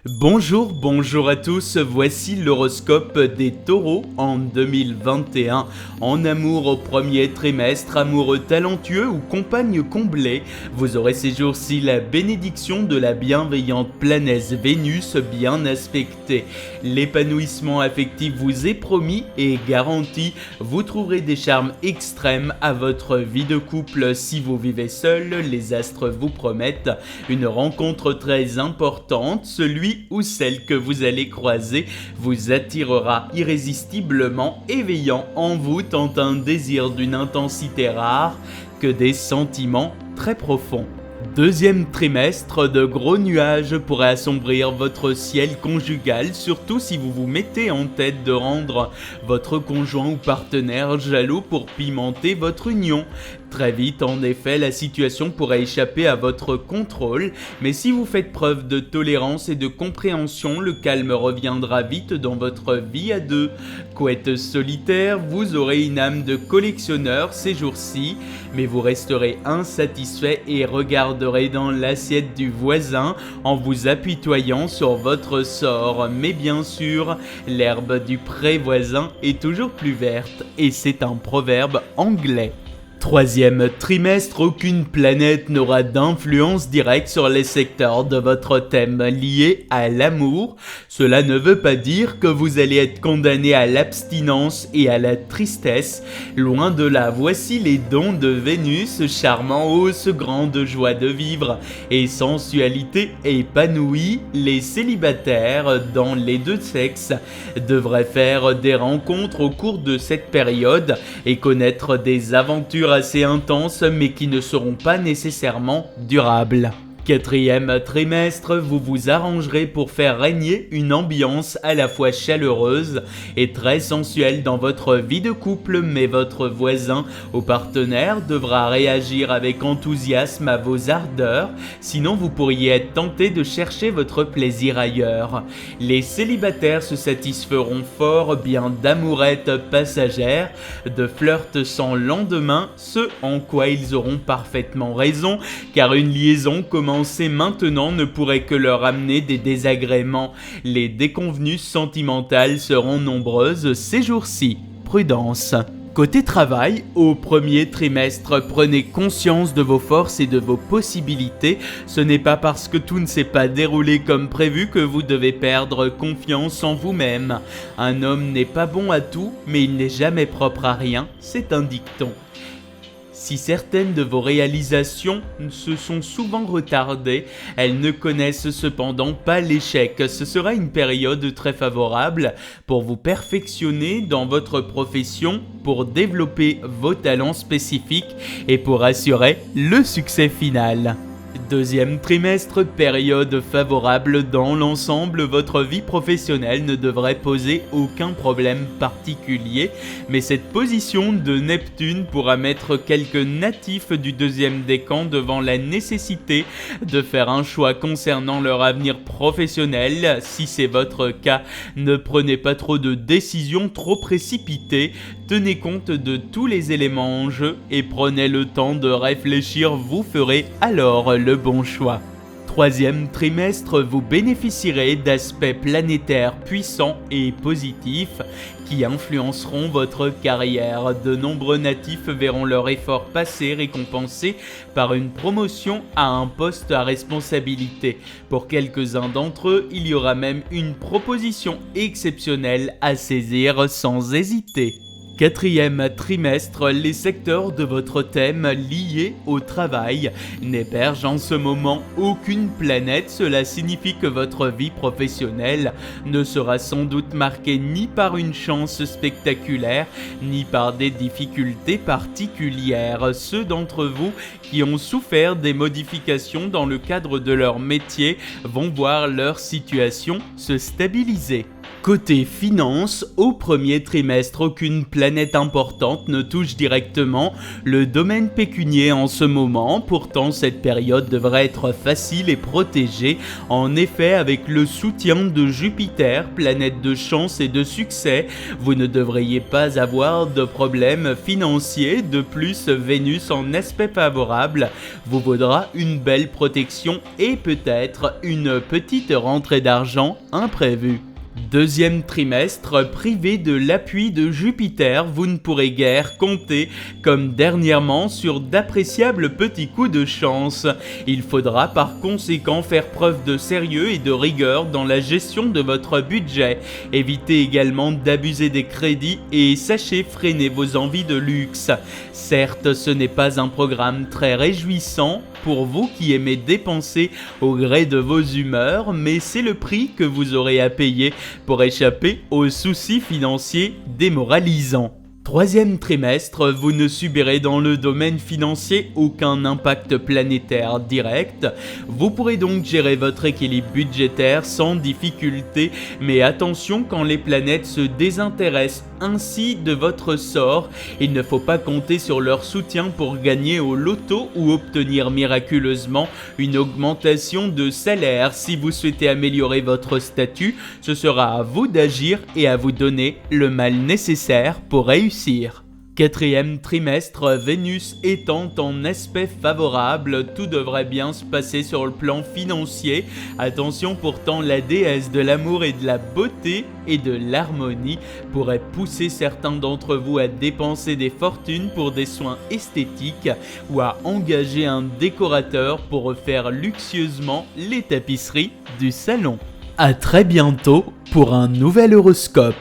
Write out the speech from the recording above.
Bonjour à tous, voici l'horoscope des taureaux en 2021. En amour au premier trimestre, amoureux talentueux ou compagne comblée, vous aurez ces jours-ci la bénédiction de la bienveillante planète Vénus bien aspectée. L'épanouissement affectif vous est promis et garanti, vous trouverez des charmes extrêmes à votre vie de couple. Si vous vivez seul, les astres vous promettent une rencontre très importante, celui ou celle que vous allez croiser vous attirera irrésistiblement, éveillant en vous tant un désir d'une intensité rare que des sentiments très profonds. Deuxième trimestre, de gros nuages pourraient assombrir votre ciel conjugal, surtout si vous vous mettez en tête de rendre votre conjoint ou partenaire jaloux pour pimenter votre union. Très vite, en effet, la situation pourrait échapper à votre contrôle, mais si vous faites preuve de tolérance et de compréhension, le calme reviendra vite dans votre vie à deux. Couette solitaire, vous aurez une âme de collectionneur ces jours-ci, mais vous resterez insatisfait et regarderez dans l'assiette du voisin en vous apitoyant sur votre sort. Mais bien sûr, l'herbe du pré voisin est toujours plus verte, et c'est un proverbe anglais. Troisième trimestre, aucune planète n'aura d'influence directe sur les secteurs de votre thème liés à l'amour. Cela ne veut pas dire que vous allez être condamné à l'abstinence et à la tristesse. Loin de là, voici les dons de Vénus, charmant hausse, grande joie de vivre et sensualité épanouie. Les célibataires dans les deux sexes devraient faire des rencontres au cours de cette période et connaître des aventures assez intenses mais qui ne seront pas nécessairement durables. Quatrième trimestre, vous vous arrangerez pour faire régner une ambiance à la fois chaleureuse et très sensuelle dans votre vie de couple, mais votre voisin ou partenaire devra réagir avec enthousiasme à vos ardeurs, sinon vous pourriez être tenté de chercher votre plaisir ailleurs. Les célibataires se satisferont fort bien d'amourettes passagères, de flirts sans lendemain, ce en quoi ils auront parfaitement raison, car une liaison commencée maintenant ne pourrait que leur amener des désagréments. Les déconvenues sentimentales seront nombreuses ces jours-ci. Prudence. Côté travail, au premier trimestre, prenez conscience de vos forces et de vos possibilités. Ce n'est pas parce que tout ne s'est pas déroulé comme prévu que vous devez perdre confiance en vous-même. Un homme n'est pas bon à tout, mais il n'est jamais propre à rien, c'est un dicton. Si certaines de vos réalisations se sont souvent retardées, elles ne connaissent cependant pas l'échec. Ce sera une période très favorable pour vous perfectionner dans votre profession, pour développer vos talents spécifiques et pour assurer le succès final. Deuxième trimestre, période favorable dans l'ensemble, votre vie professionnelle ne devrait poser aucun problème particulier, mais cette position de Neptune pourra mettre quelques natifs du deuxième décan devant la nécessité de faire un choix concernant leur avenir professionnel. Si c'est votre cas, ne prenez pas trop de décisions trop précipitées, tenez compte de tous les éléments en jeu et prenez le temps de réfléchir, vous ferez alors le bon choix. Troisième trimestre, vous bénéficierez d'aspects planétaires puissants et positifs qui influenceront votre carrière. De nombreux natifs verront leur effort passé récompensé par une promotion à un poste à responsabilité. Pour quelques-uns d'entre eux, il y aura même une proposition exceptionnelle à saisir sans hésiter. Quatrième trimestre, les secteurs de votre thème liés au travail n'hébergent en ce moment aucune planète. Cela signifie que votre vie professionnelle ne sera sans doute marquée ni par une chance spectaculaire, ni par des difficultés particulières. Ceux d'entre vous qui ont souffert des modifications dans le cadre de leur métier vont voir leur situation se stabiliser. Côté finance, au premier trimestre, aucune planète importante ne touche directement le domaine pécunier en ce moment. Pourtant, cette période devrait être facile et protégée. En effet, avec le soutien de Jupiter, planète de chance et de succès, vous ne devriez pas avoir de problèmes financiers. De plus, Vénus en aspect favorable vous vaudra une belle protection et peut-être une petite rentrée d'argent imprévue. Deuxième trimestre, privé de l'appui de Jupiter, vous ne pourrez guère compter, comme dernièrement, sur d'appréciables petits coups de chance. Il faudra par conséquent faire preuve de sérieux et de rigueur dans la gestion de votre budget. Évitez également d'abuser des crédits et sachez freiner vos envies de luxe. Certes, ce n'est pas un programme très réjouissant pour vous qui aimez dépenser au gré de vos humeurs, mais c'est le prix que vous aurez à payer pour échapper aux soucis financiers démoralisants. Troisième trimestre, vous ne subirez dans le domaine financier aucun impact planétaire direct. Vous pourrez donc gérer votre équilibre budgétaire sans difficulté, mais attention quand les planètes se désintéressent ainsi de votre sort. Il ne faut pas compter sur leur soutien pour gagner au loto ou obtenir miraculeusement une augmentation de salaire. Si vous souhaitez améliorer votre statut, ce sera à vous d'agir et à vous donner le mal nécessaire pour réussir. Quatrième trimestre, Vénus étant en aspect favorable, tout devrait bien se passer sur le plan financier. Attention pourtant, la déesse de l'amour et de la beauté et de l'harmonie pourrait pousser certains d'entre vous à dépenser des fortunes pour des soins esthétiques ou à engager un décorateur pour refaire luxueusement les tapisseries du salon. À très bientôt pour un nouvel horoscope.